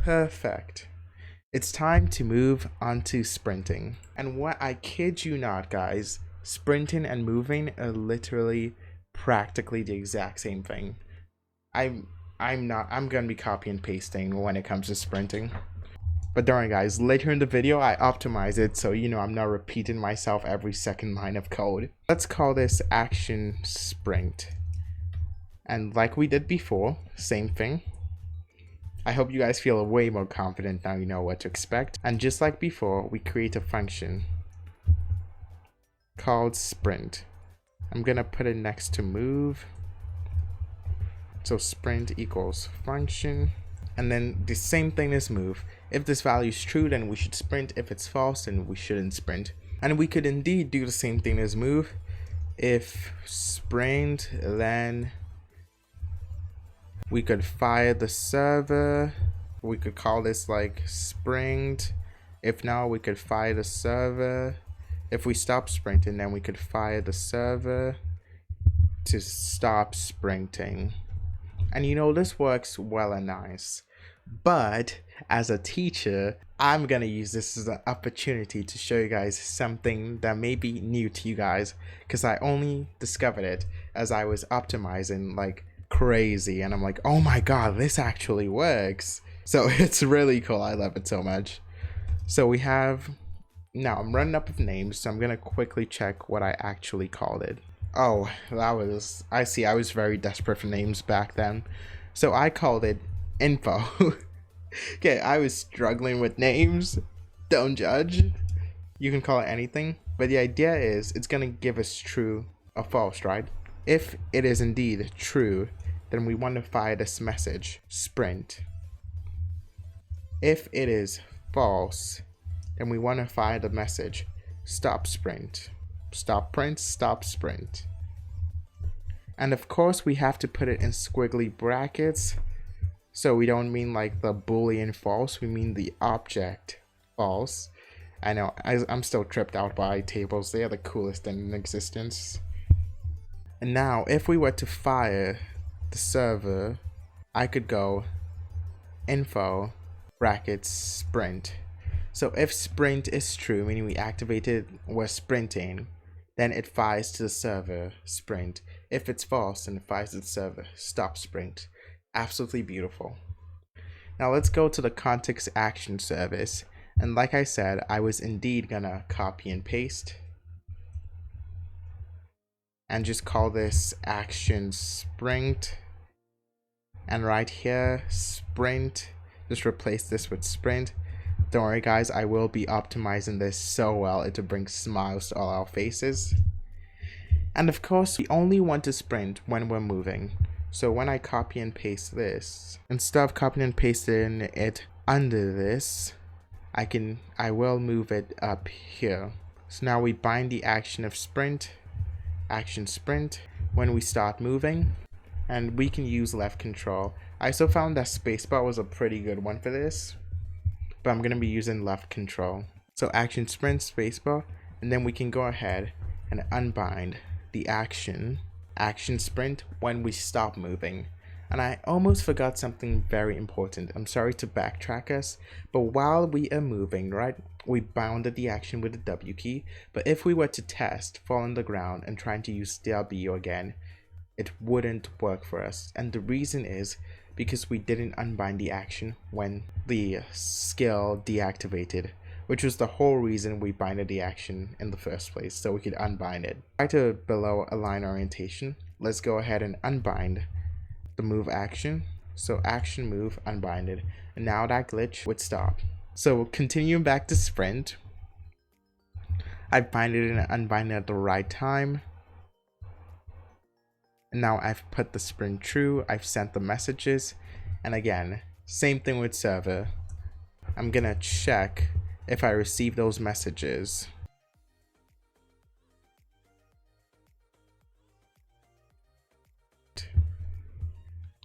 Perfect. It's time to move on to sprinting. And what, I kid you not, guys, sprinting and moving are literally practically the exact same thing. I'm gonna be copy and pasting when it comes to sprinting. But don't worry guys, later in the video I optimize it so I'm not repeating myself every second line of code. Let's call this action sprint. And like we did before, same thing. I hope you guys feel way more confident now you know what to expect. And just like before, we create a function called sprint. I'm gonna put it next to move. So sprint equals function. And then the same thing as move. If this value is true, then we should sprint. If it's false, then we shouldn't sprint. And we could indeed do the same thing as move. If sprint, then we could fire the server. We could call this like sprint. If now, we could fire the server. If we stop sprinting, then we could fire the server to stop sprinting. And this works well and nice. But as a teacher, I'm gonna use this as an opportunity to show you guys something that may be new to you guys, because I only discovered it as I was optimizing like crazy, and I'm like, oh my god, this actually works. So it's really cool. I love it so much. So we have, now I'm running up with names, so I'm gonna quickly check what I actually called it. Oh, I see, I was very desperate for names back then. So I called it info. Okay, I was struggling with names. Don't judge. You can call it anything. But the idea is it's going to give us true or false, right? If it is indeed true, then we want to fire this message, sprint. If it is false, then we want to fire the message, stop sprint. Stop print, stop sprint. And of course we have to put it in squiggly brackets. So we don't mean like the boolean false, we mean the object false. I know, I'm still tripped out by tables. They are the coolest thing in existence. And now if we were to fire the server, I could go info brackets sprint. So if sprint is true, meaning we activated, we're sprinting, then it fires to the server, sprint. If it's false, then it fires to the server, stop sprint. Absolutely beautiful. Now let's go to the context action service. And like I said, I was indeed gonna copy and paste and just call this action sprint. And right here, sprint, just replace this with sprint. Don't worry guys, I will be optimizing this so well it will bring smiles to all our faces. And of course, we only want to sprint when we're moving. So when I copy and paste this, instead of copying and pasting it under this, I will move it up here. So now we bind the action of sprint, action sprint, when we start moving, and we can use left control. I also found that spacebar was a pretty good one for this, but I'm going to be using left control. So action sprint, spacebar, and then we can go ahead and unbind the action sprint when we stop moving. And I almost forgot something very important. I'm sorry to backtrack us, but while we are moving, right, we bounded the action with the W key. But if we were to test, fall on the ground, and trying to use W again, it wouldn't work for us. And the reason is because we didn't unbind the action when the skill deactivated, which was the whole reason we binded the action in the first place, so we could unbind it. Back to below align orientation, let's go ahead and unbind the move action. So action move unbinded, and now that glitch would stop. So continuing back to sprint, I bind it and unbind it at the right time. And now I've put the sprint true, I've sent the messages, and again, same thing with server. I'm gonna check if I receive those messages.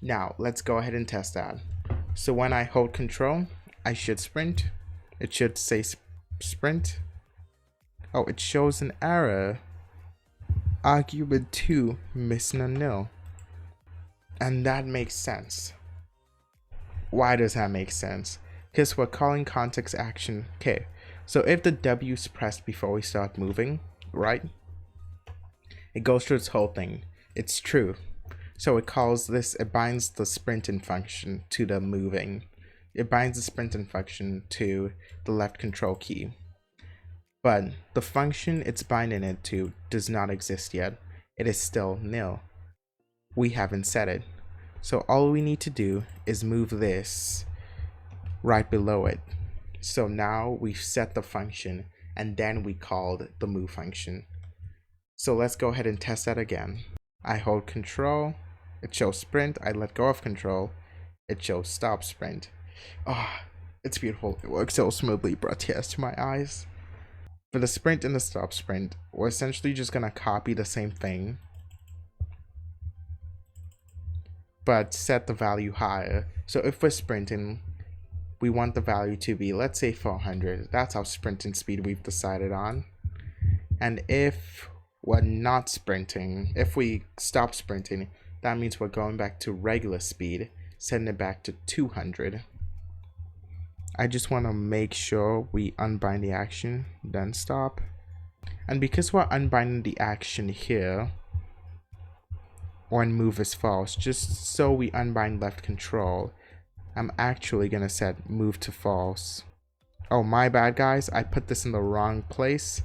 Now let's go ahead and test that. So when I hold control, I should sprint. It should say sprint. Oh, it shows an error. Argument 2 missing a nil. And that makes sense. Why does that make sense? because we're calling context action. Okay, so if the W is pressed before we start moving, right, it goes through its whole thing. It's true. So it calls this, it binds the sprinting function to the moving. It binds the sprinting function to the left control key. But the function it's binding it to does not exist yet. It is still nil. We haven't set it. So all we need to do is move this right below it. So now we've set the function and then we called the move function. So let's go ahead and test that again. I hold control, it shows sprint. I let go of control, it shows stop sprint. Ah, it's beautiful. It works so smoothly, brought tears to my eyes. For the sprint and the stop sprint, we're essentially just gonna copy the same thing, but set the value higher. So if we're sprinting, we want the value to be, let's say 400. That's our sprinting speed we've decided on. And if we're not sprinting, if we stop sprinting, that means we're going back to regular speed, setting it back to 200. I just want to make sure we unbind the action, then stop. And because we're unbinding the action here, when move is false, just so we unbind left control, I'm actually going to set move to false. Oh, my bad, guys. I put this in the wrong place.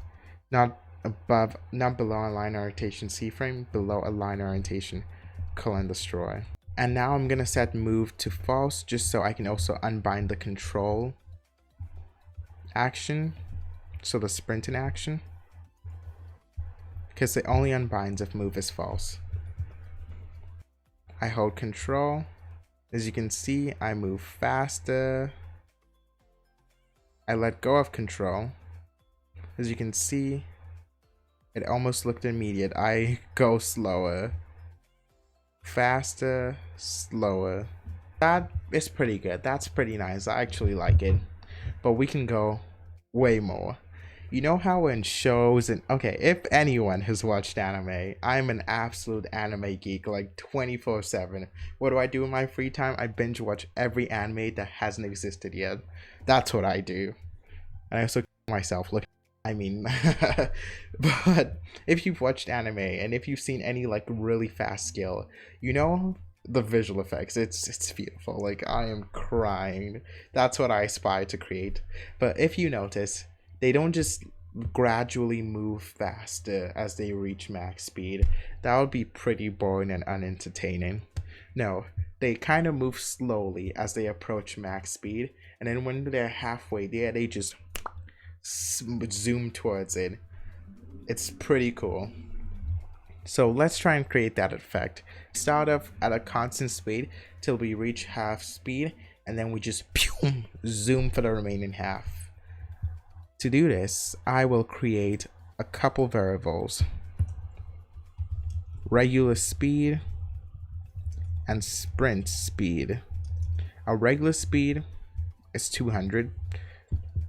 Not below align orientation C frame, below align orientation colon destroy. And now I'm gonna set move to false just so I can also unbind the control action, so the sprinting action, because it only unbinds if move is false. I hold control. As you can see, I move faster. I let go of control. As you can see, it almost looked immediate. I go slower. Faster, slower. That is pretty good. That's pretty nice. I actually like it. But we can go way more. You know how in shows and okay, if anyone has watched anime, I'm an absolute anime geek, like 24/7. What do I do in my free time? I binge watch every anime that hasn't existed yet. That's what I do. And I also myself look, I mean, but if you've watched anime and if you've seen any like really fast skill, you know the visual effects, it's beautiful. Like I am crying. That's what I aspire to create. But if you notice, they don't just gradually move faster as they reach max speed. That would be pretty boring and unentertaining. No, they kind of move slowly as they approach max speed, and then when they're halfway there, they just zoom towards it. It's pretty cool. So let's try and create that effect. Start off at a constant speed till we reach half speed, and then we just zoom for the remaining half. To do this, I will create a couple variables: regular speed and sprint speed. Our regular speed is 200.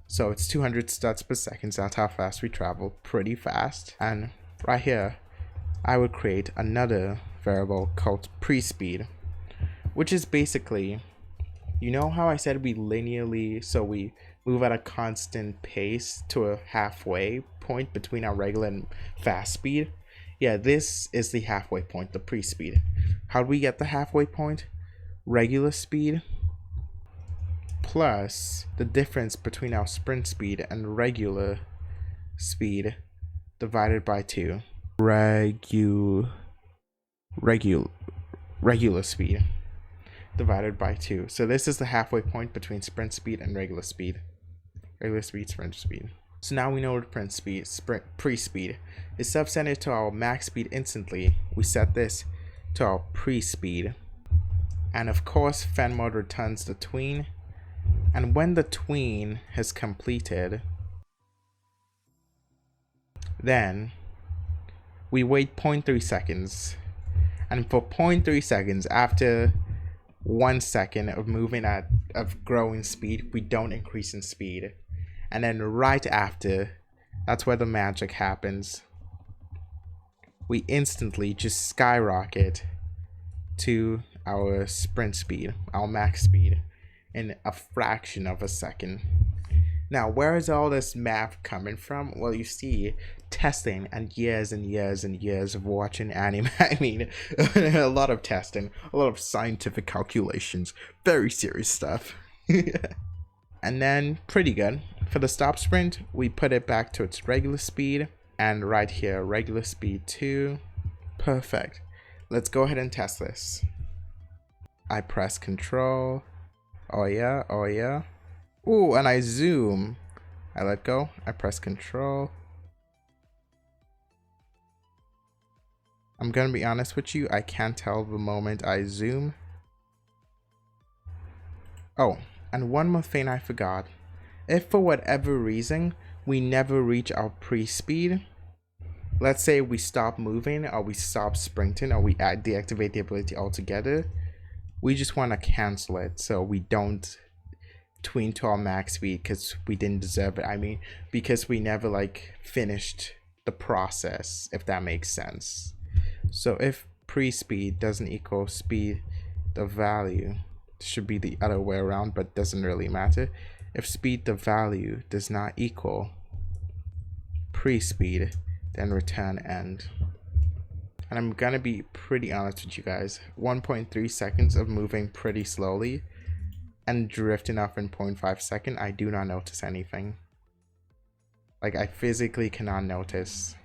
So it's 200 steps per second, so that's how fast we travel, pretty fast. And right here, I would create another variable called pre-speed, which is basically, you know how I said we linearly, so we move at a constant pace to a halfway point between our regular and fast speed? Yeah, this is the halfway point, the pre-speed. How do we get the halfway point? Regular speed plus the difference between our sprint speed and regular speed divided by 2. Regular speed divided by 2. So this is the halfway point between sprint speed and regular speed. Regular speed, sprint speed. So now we know the pre-speed is subsetted to our max speed instantly. We set this to our pre-speed. And of course, fan mode returns the tween. And when the tween has completed, then we wait 0.3 seconds. And for 0.3 seconds, after 1 second of moving of growing speed, we don't increase in speed. And then right after, that's where the magic happens. We instantly just skyrocket to our sprint speed, our max speed. in a fraction of a second. Now, where is all this math coming from? Well, you see, testing and years and years and years of watching anime. I mean, a lot of testing, a lot of scientific calculations, very serious stuff. And then, pretty good. For the stop sprint, we put it back to its regular speed. And right here, regular speed 2. Perfect. Let's go ahead and test this. I press control. Oh yeah, oh yeah. Ooh, and I zoom. I let go. I press control. I'm gonna be honest with you, I can't tell the moment I zoom. Oh, and one more thing I forgot. If for whatever reason we never reach our pre-speed, let's say we stop moving or we stop sprinting or we deactivate the ability altogether, we just want to cancel it so we don't tween to our max speed because we didn't deserve it. I mean, because we never like finished the process, if that makes sense. So if pre-speed doesn't equal speed, the value should be the other way around, but doesn't really matter. If speed the value does not equal pre-speed, then return end. And I'm gonna be pretty honest with you guys, 1.3 seconds of moving pretty slowly and drifting off in 0.5 seconds, I do not notice anything. Like, I physically cannot notice.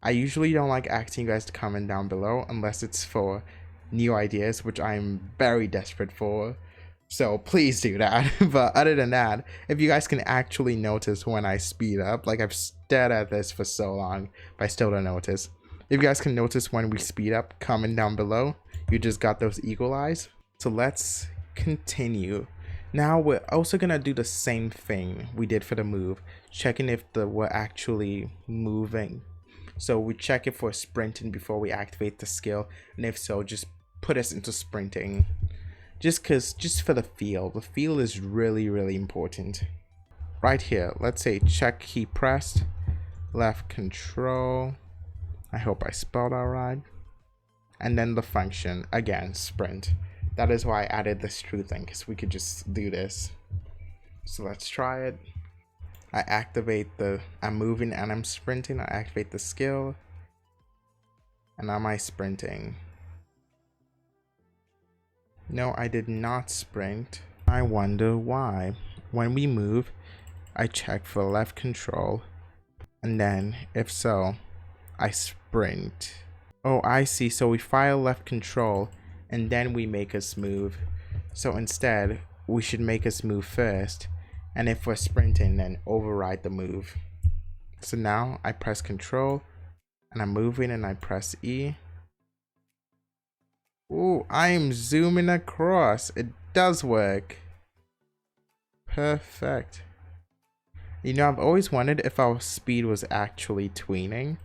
I usually don't like asking you guys to comment down below unless it's for new ideas, which I'm very desperate for. So please do that. But other than that, if you guys can actually notice when I speed up, like I've stared at this for so long, but I still don't notice. If you guys can notice when we speed up, comment down below. You just got those eagle eyes. So let's continue. Now we're also gonna do the same thing we did for the move, checking if we're actually moving. So we check if we're sprinting before we activate the skill, and if so, just put us into sprinting. Just for the feel is really important. Right here, let's say check key pressed, left control. I hope I spelled out right. And then the function, again, sprint. That is why I added this true thing, because we could just do this. So let's try it. I activate I'm moving and I'm sprinting. I activate the skill. And am I sprinting? No, I did not sprint. I wonder why. When we move, I check for left control. And then, if so, I sprint. Oh, I see. So we fire left control and then we make us move. So instead, we should make us move first. And if we're sprinting, then override the move. So now I press control and I'm moving and I press E. Ooh, I am zooming across. It does work. Perfect. You know, I've always wondered if our speed was actually tweening.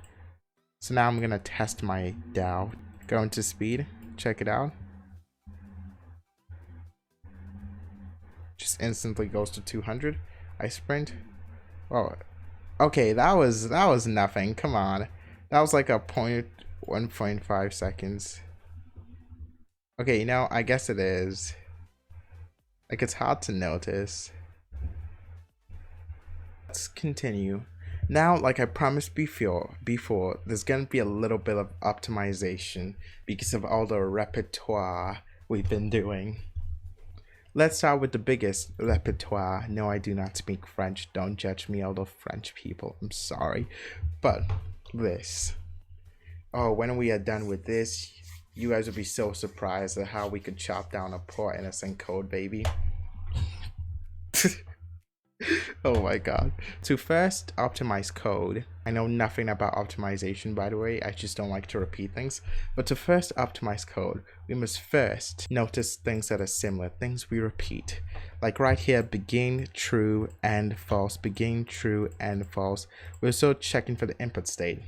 So now I'm gonna test my doubt. Go into speed, check it out. Just instantly goes to 200. I sprint. Oh, okay, that was nothing. Come on, that was like a 1.5 seconds. Okay, you know, I guess it is. Like, it's hard to notice. Let's continue. Now, like I promised before, there's gonna be a little bit of optimization because of all the repertoire we've been doing. Let's start with the biggest repertoire. No, I do not speak French. Don't judge me, all the French people. I'm sorry. But this. Oh, when we are done with this, you guys will be so surprised at how we could chop down a poor innocent code baby. Oh my god. To first optimize code, I know nothing about optimization, by the way, I just don't like to repeat things, but to first optimize code, we must first notice things that are similar, things we repeat. Like right here, begin, true, end, false, begin, true, end, false. We're still checking for the input state.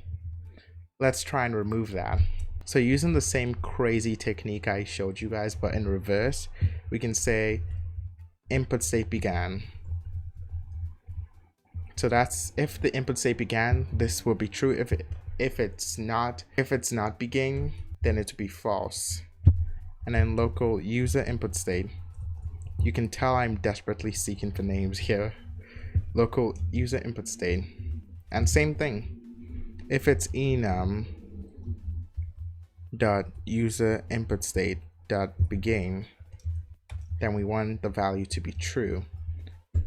Let's try and remove that. So using the same crazy technique I showed you guys, but in reverse, we can say input state began. So that's if the input state began, this will be true. If it's not begin, then it will be false. And then local user input state. You can tell I'm desperately seeking for names here. Local user input state. And same thing. If it's enum dot user input state dot begin, then we want the value to be true.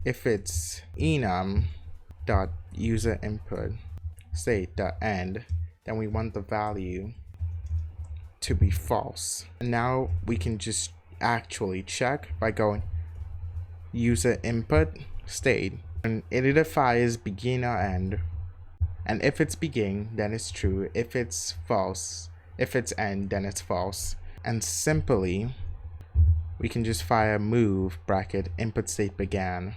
If it's enum dot user input state dot end, then we want the value to be false. And now we can just actually check by going user input state, and it identifies begin or end. And if it's begin, then it's true. If it's false, if it's end, then it's false. And simply, we can just fire move bracket input state began.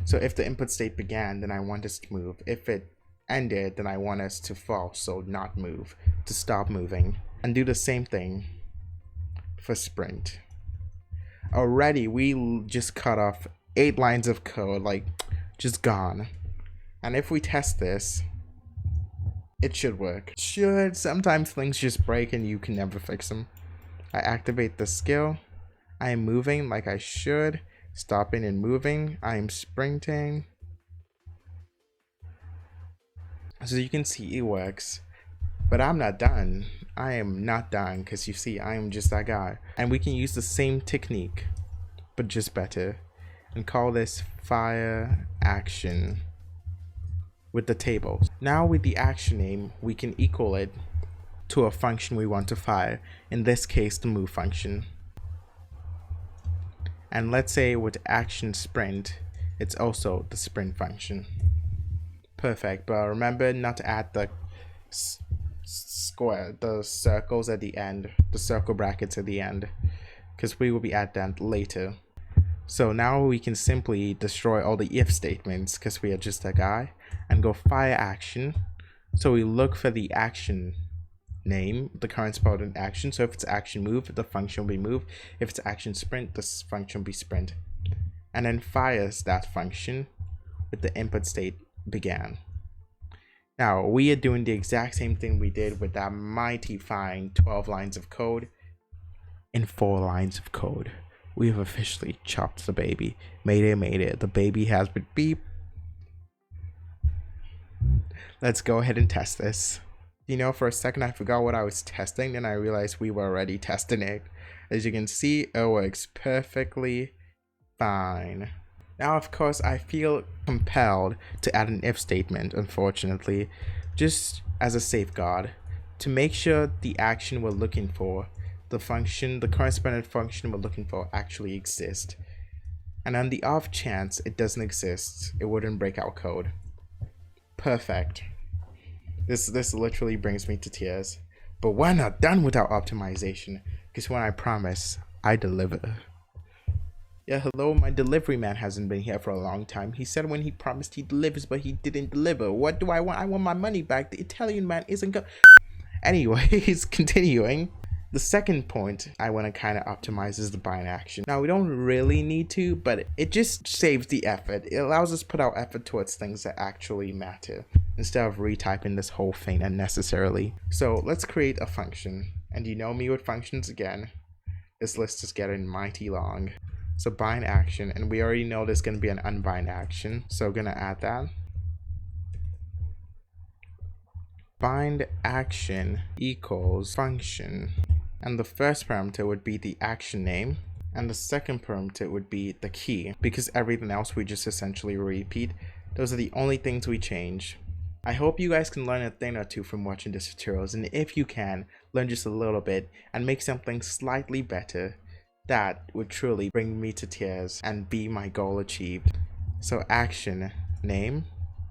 So if the input state began, then I want us to move. If it ended, then I want us to false, so not move, to stop moving. And do the same thing for sprint. Already, we just cut off 8 lines of code, like just gone. And if we test this, it should work. Sometimes things just break and you can never fix them. I activate the skill. I am moving like I should. Stopping and moving. I am sprinting. So you can see it works. But I'm not done. I am not done because you see I am just that guy. And we can use the same technique, but just better. And call this fire action with the table. Now with the action name, we can equal it to a function we want to fire. In this case, the move function. And let's say with action sprint, it's also the sprint function. Perfect, but remember not to add the the circles at the end, the circle brackets at the end, because we will be adding that later. So now we can simply destroy all the if statements because we are just a guy, and go fire action. So we look for the action name, the corresponding action. So if it's action move, the function will be move. If it's action sprint, this function will be sprint. And then fires that function with the input state began. Now we are doing the exact same thing we did with that mighty fine 12 lines of code in 4 lines of code. We have officially chopped the baby. Mayday, the baby has been beep. Let's go ahead and test this. You know, for a second I forgot what I was testing, then I realized we were already testing it. As you can see, it works perfectly fine. Now, of course, I feel compelled to add an if statement, unfortunately, just as a safeguard, to make sure the action we're looking for, the function, the corresponding function we're looking for actually exists. And on the off chance it doesn't exist, it wouldn't break our code. Perfect. This literally brings me to tears. But we're not done with our optimization, because when I promise, I deliver. Yeah, hello, my delivery man hasn't been here for a long time. He said when he promised he delivers, but he didn't deliver. What do I want? I want my money back. The Italian man isn't go- Anyways, continuing. The second point I want to kind of optimize is the bind action. Now, we don't really need to, but it just saves the effort. It allows us to put our effort towards things that actually matter, instead of retyping this whole thing unnecessarily. So let's create a function. And you know me with functions again. This list is getting mighty long. So bind action, and we already know there's going to be an unbind action. So I'm going to add that. Bind action equals function. And the first parameter would be the action name. And the second parameter would be the key. Because everything else we just essentially repeat. Those are the only things we change. I hope you guys can learn a thing or two from watching these tutorials. And if you can, learn just a little bit and make something slightly better. That would truly bring me to tears and be my goal achieved. So action name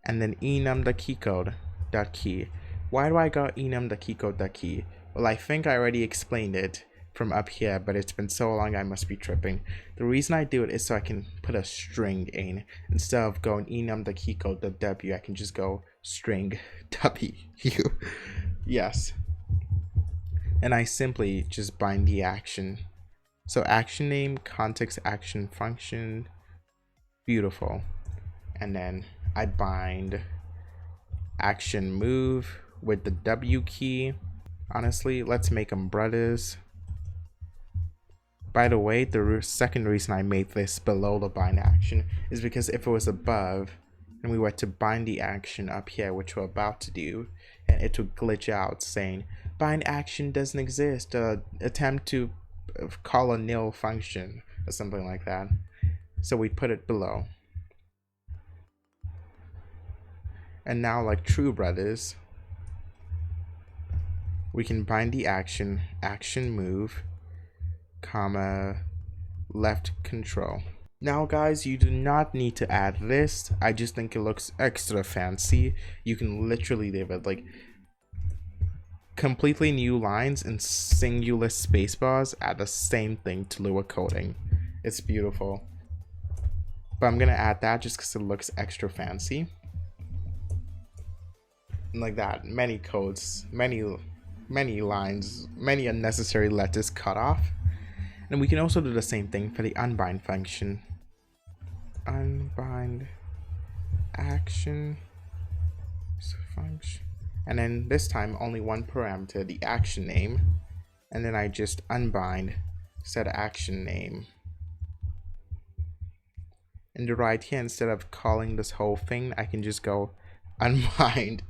and then enum the key code dot key. Why do I got enum the key code dot key? Well, I think I already explained it from up here, but it's been so long I must be tripping. The reason I do it is so I can put a string in. Instead of going enum the key code dot w, I can just go string w. Yes. And I simply just bind the action. So action name, context action function, beautiful. And then I bind action move with the W key. Honestly, let's make them brothers. By the way, the second reason I made this below the bind action is because if it was above and we were to bind the action up here, which we're about to do, and it would glitch out saying bind action doesn't exist, attempt to call a nil function or something like that. So we put it below. And now, like true brothers, we can bind the action move, comma, left control. Now guys, you do not need to add this. I just think it looks extra fancy. You can literally leave it like completely new lines and singular spacebars add the same thing to Lua coding. It's beautiful. But I'm gonna add that just because it looks extra fancy. And like that, many codes, many lines, many unnecessary letters cut off. And we can also do the same thing for the unbind function. Unbind action function. And then this time only one parameter, the action name. And then I just unbind set action name. And the right here, instead of calling this whole thing, I can just go unbind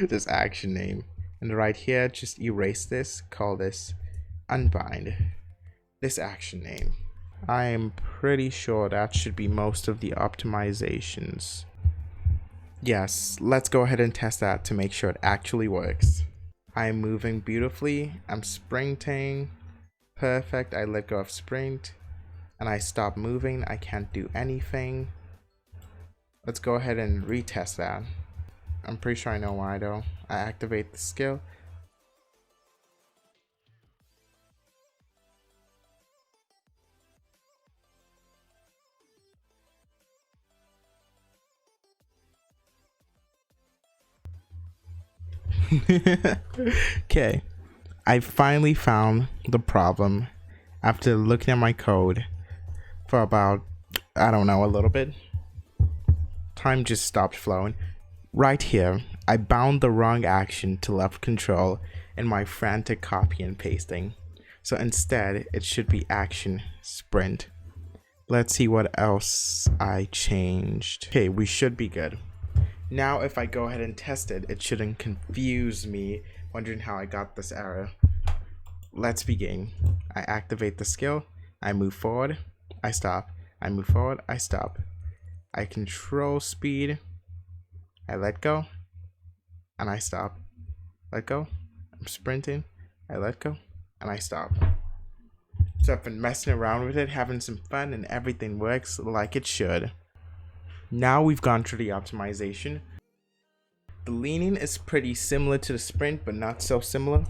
this action name. And right here, just erase this, call this unbind this action name. I am pretty sure that should be most of the optimizations. Yes, let's go ahead and test that to make sure it actually works. I'm moving beautifully, I'm sprinting, perfect, I let go of sprint, and I stop moving, I can't do anything. Let's go ahead and retest that. I'm pretty sure I know why though. I activate the skill. Okay, I finally found the problem after looking at my code for about, I don't know, a little bit. Time just stopped flowing. Right here, I bound the wrong action to left control in my frantic copy and pasting. So instead, it should be action sprint. Let's see what else I changed. Okay, we should be good. Now if I go ahead and test it, it shouldn't confuse me wondering how I got this error. Let's begin. I activate the skill, I move forward, I stop, I move forward, I stop. I control speed, I let go, and I stop. Let go, I'm sprinting, I let go, and I stop. So I've been messing around with it, having some fun, and everything works like it should. Now we've gone through the optimization. The leaning is pretty similar to the sprint, but not so similar.